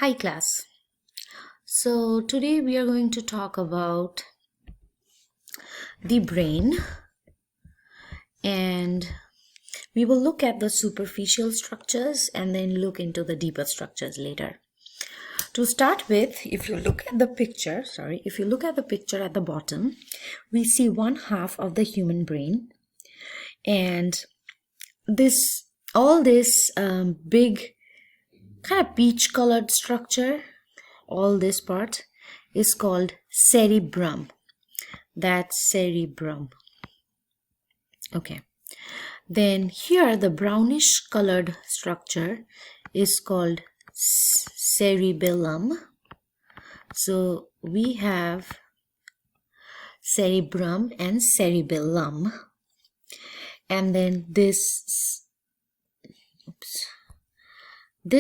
Hi class. So today we are going to talk about the brain, and we will look at the superficial structures and then look into the deeper structures later. To start with, if you look at the picture at the bottom, we see one half of the human brain, and all this big kind of peach colored structure, all this part is called cerebrum. That's cerebrum. Okay. Then here the brownish colored structure is called cerebellum. So we have cerebrum and cerebellum. And then this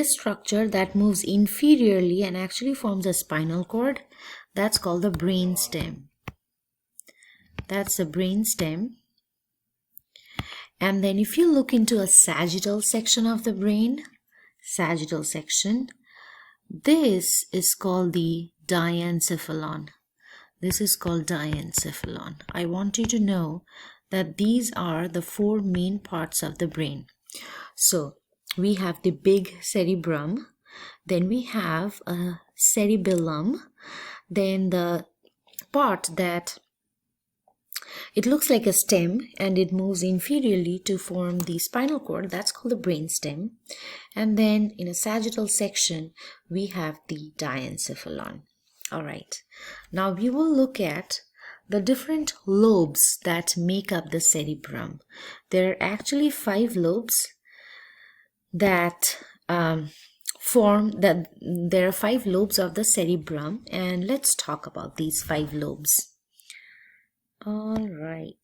structure that moves inferiorly and actually forms a spinal cord, that's called the brainstem. That's the brainstem. And then if you look into a sagittal section of the brain, sagittal section, this is called the diencephalon. This is called diencephalon. I want you to know that these are the four main parts of the brain. So we have the big cerebrum, then we have a cerebellum, then the part that it looks like a stem and it moves inferiorly to form the spinal cord, that's called the brainstem. And then in a sagittal section, we have the diencephalon. All right. Now we will look at the different lobes that make up the cerebrum. There are actually 5 lobes that there are 5 lobes of the cerebrum, and let's talk about these 5 lobes. All right.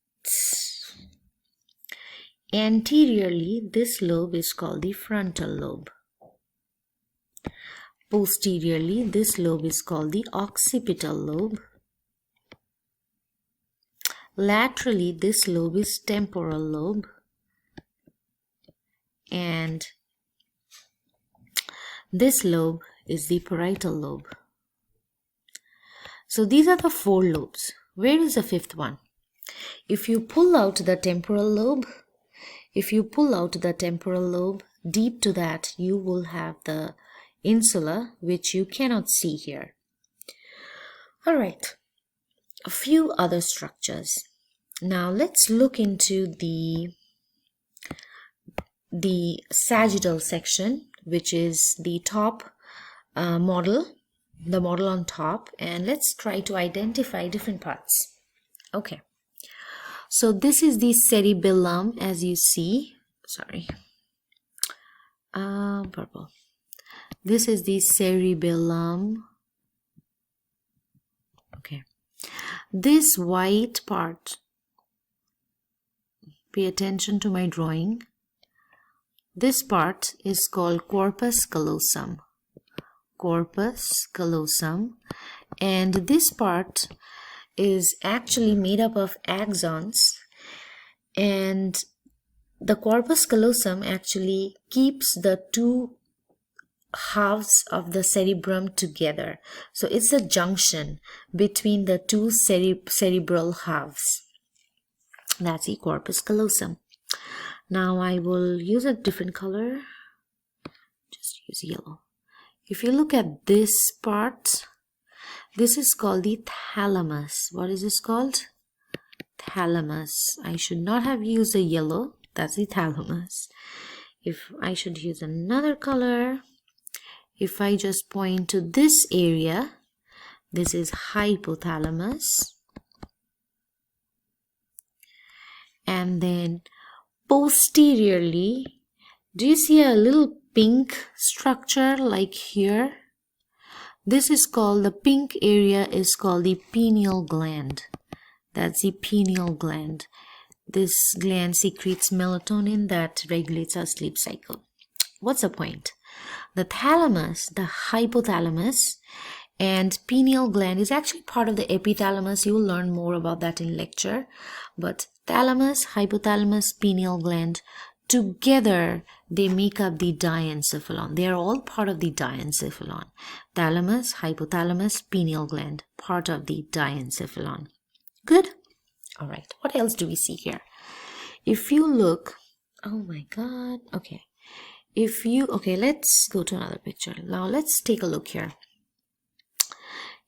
Anteriorly, this lobe is called the frontal lobe. Posteriorly, this lobe is called the occipital lobe. Laterally, this lobe is temporal lobe. And this lobe is the parietal lobe. So these are the 4 lobes. Where is the 5th one? If you pull out the temporal lobe, deep to that you will have the insula, which you cannot see here. All right, a few other structures. Now let's look into the sagittal section, which is the top model, the model on top, and let's try to identify different parts. Okay, so this is the cerebellum, as you see. Purple. This is the cerebellum. Okay, this white part, pay attention to my drawing. This part is called corpus callosum. Corpus callosum, and this part is actually made up of axons, and the corpus callosum actually keeps the 2 halves of the cerebrum together. So it's a junction between the 2 cerebral halves. That's the corpus callosum. Now I will use a different color. Just use yellow. If you look at this part, this is called the thalamus. What is this called? Thalamus. I should not have used the yellow. That's the thalamus. If I should use another color, if I just point to this area, this is hypothalamus. And then posteriorly, do you see a little pink structure like here? This is called, the pink area is called the pineal gland. That's the pineal gland. This gland secretes melatonin that regulates our sleep cycle. What's the point? The thalamus, the hypothalamus, and pineal gland is actually part of the epithalamus. You will learn more about that in lecture. But thalamus, hypothalamus, pineal gland, together they make up the diencephalon. They are all part of the diencephalon. Thalamus, hypothalamus, pineal gland, part of the diencephalon. Good. All right. What else do we see here? If you look, oh my God. Okay. Okay, let's go to another picture. Now let's take a look here.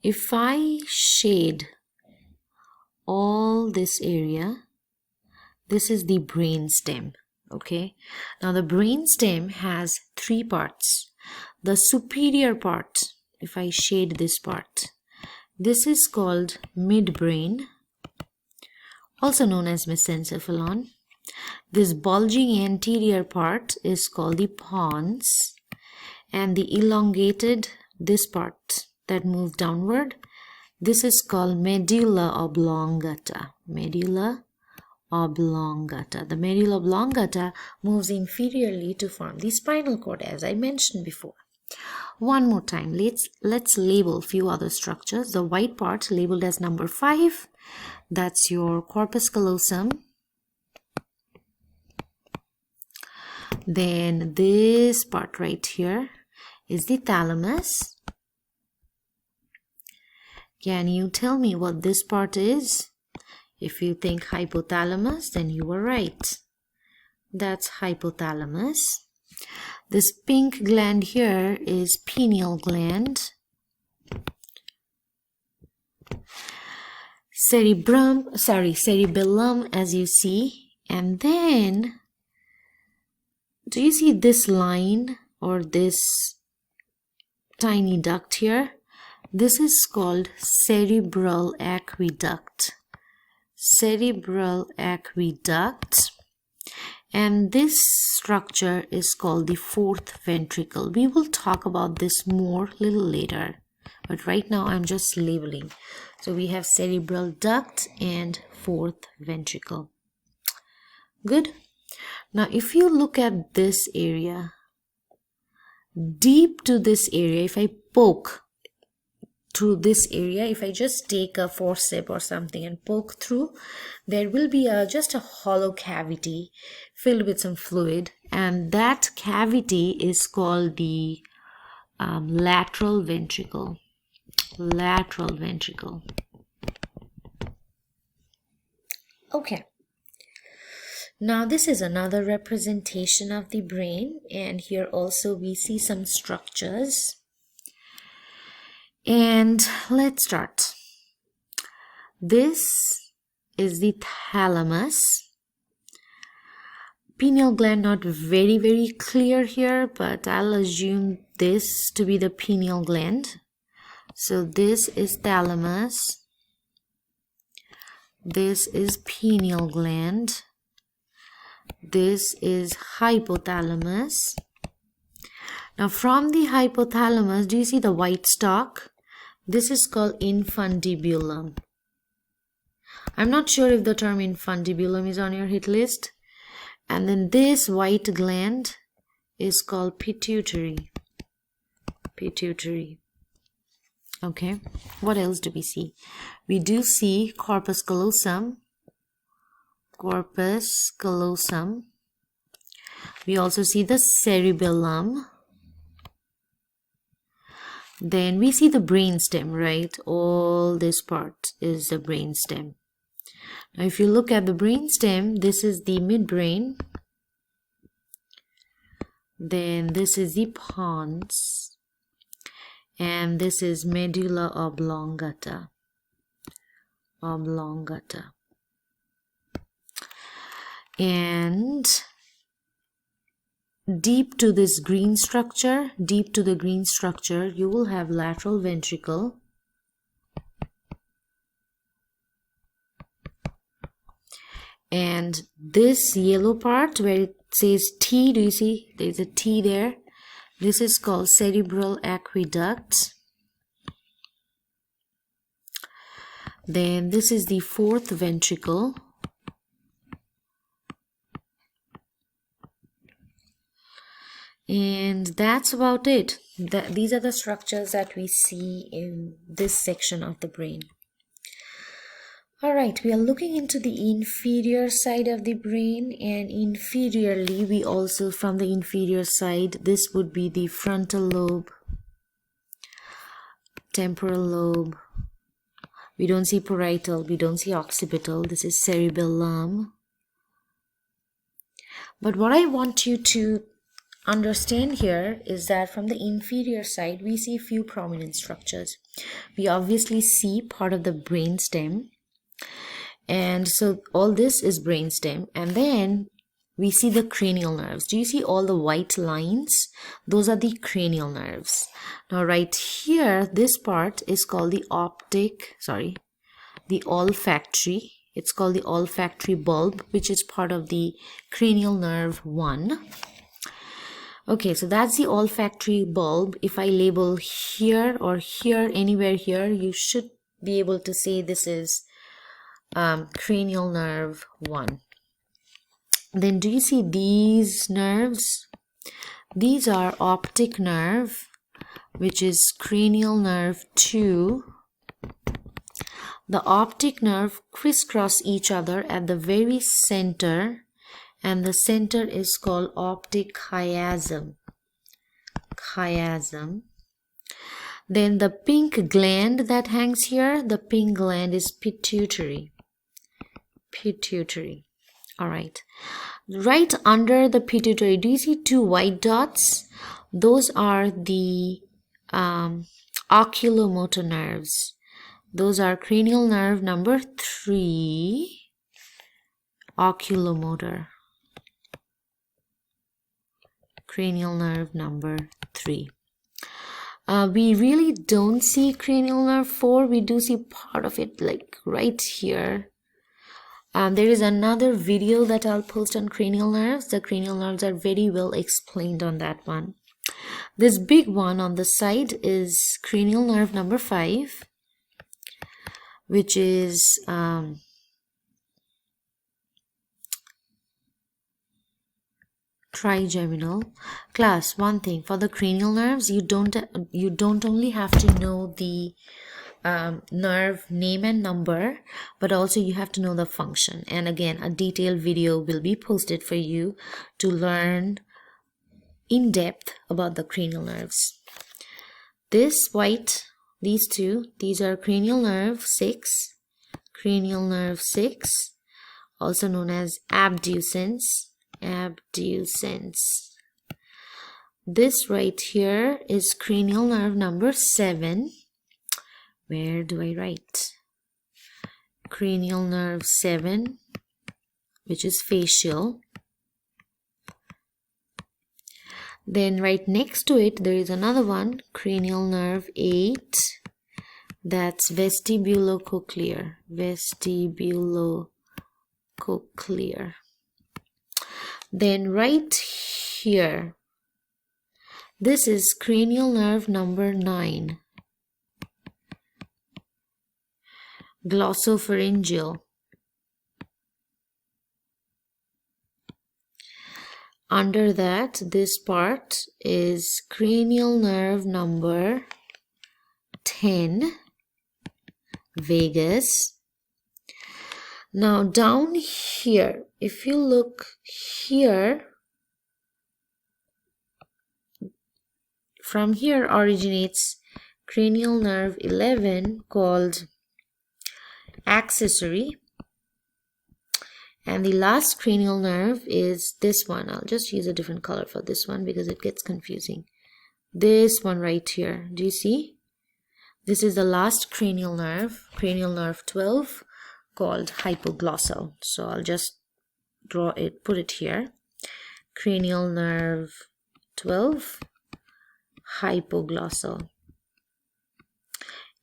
If I shade all this area, this is the brainstem. Okay. Now the brainstem has three parts. The superior part, if I shade this part, this is called midbrain, also known as mesencephalon. This bulging anterior part is called the pons, and the elongated, this part that moves downward, this is called medulla oblongata. Medulla oblongata. The medulla oblongata moves inferiorly to form the spinal cord, as I mentioned before. One more time, let's label a few other structures. The white part labeled as number 5, that's your corpus callosum. Then this part right here is the thalamus. Can you tell me what this part is? If you think hypothalamus, then you were right. That's hypothalamus. This pink gland here is pineal gland. Cerebellum, as you see. And then, do you see this line or this tiny duct here? This is called cerebral aqueduct. Cerebral aqueduct. And this structure is called the fourth ventricle. We will talk about this more a little later, but right now I'm just labeling. So we have cerebral duct and fourth ventricle. Good. Now if you look at this area, deep to this area, if I poke through this area, if I just take a forceps or something and poke through, there will be just a hollow cavity filled with some fluid, and that cavity is called the lateral ventricle. Lateral ventricle. Okay. Now this is another representation of the brain, and here also we see some structures. And let's start. This is the thalamus. Pineal gland not very clear here, but I'll assume this to be the pineal gland. So this is thalamus. This is pineal gland. This is hypothalamus. Now from the hypothalamus, do you see the white stalk? This is called infundibulum. I'm not sure if the term infundibulum is on your hit list. And then this white gland is called pituitary. Pituitary. Okay, what else do we see? We do see corpus callosum. Corpus callosum. We also see the cerebellum. Then we see the brainstem, right? All this part is the brainstem. Now if you look at the brainstem, this is the midbrain. Then this is the pons. And this is medulla oblongata. Oblongata. And deep to this green structure, you will have lateral ventricle. And this yellow part where it says T, do you see? There's a T there. This is called cerebral aqueduct. Then this is the fourth ventricle. And that's about it. These are the structures that we see in this section of the brain. Alright, we are looking into the inferior side of the brain, and inferiorly we also, from the inferior side, this would be the frontal lobe, temporal lobe. We don't see parietal, we don't see occipital, this is cerebellum. But what I want you to understand here is that from the inferior side, we see few prominent structures. We obviously see part of the brainstem. And so all this is brainstem, and then we see the cranial nerves. Do you see all the white lines? Those are the cranial nerves. Now right here, this part is called the olfactory. It's called the olfactory bulb, which is part of the cranial nerve 1. Okay, so that's the olfactory bulb. If I label here or here, anywhere here, you should be able to say this is cranial nerve 1. Then do you see these nerves? These are optic nerve, which is cranial nerve 2. The optic nerve crisscross each other at the very center, and the center is called optic chiasm. Then the pink gland that hangs here, the pink gland is pituitary. All right, right under the pituitary, do you see 2 white dots? Those are the oculomotor nerves. Those are cranial nerve number 3, oculomotor, cranial nerve number 3. We really don't see cranial nerve 4. We do see part of it like right here. There is another video that I'll post on cranial nerves. The cranial nerves are very well explained on that one. This big one on the side is cranial nerve number 5, which is trigeminal. Class, one thing, for the cranial nerves, you don't only have to know the nerve name and number, but also you have to know the function. And again, a detailed video will be posted for you to learn in depth about the cranial nerves. This white, these two, these are cranial nerve 6, also known as abducens. This right here is cranial nerve number 7. Where do I write? Cranial nerve 7, which is facial. Then right next to it, there is another one, cranial nerve 8. That's vestibulocochlear. Then right here, this is cranial nerve number 9. Glossopharyngeal. Under that, this part is cranial nerve number 10, vagus. Now down here, if you look here, from here originates cranial nerve 11 called accessory, and the last cranial nerve is this one. I'll just use a different color for this one because it gets confusing. This one right here, do you see? This is the last cranial nerve 12, called hypoglossal. So I'll just draw it, put it here. Cranial nerve 12, hypoglossal.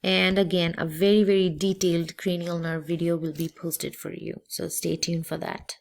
And again, a very detailed cranial nerve video will be posted for you, so stay tuned for that.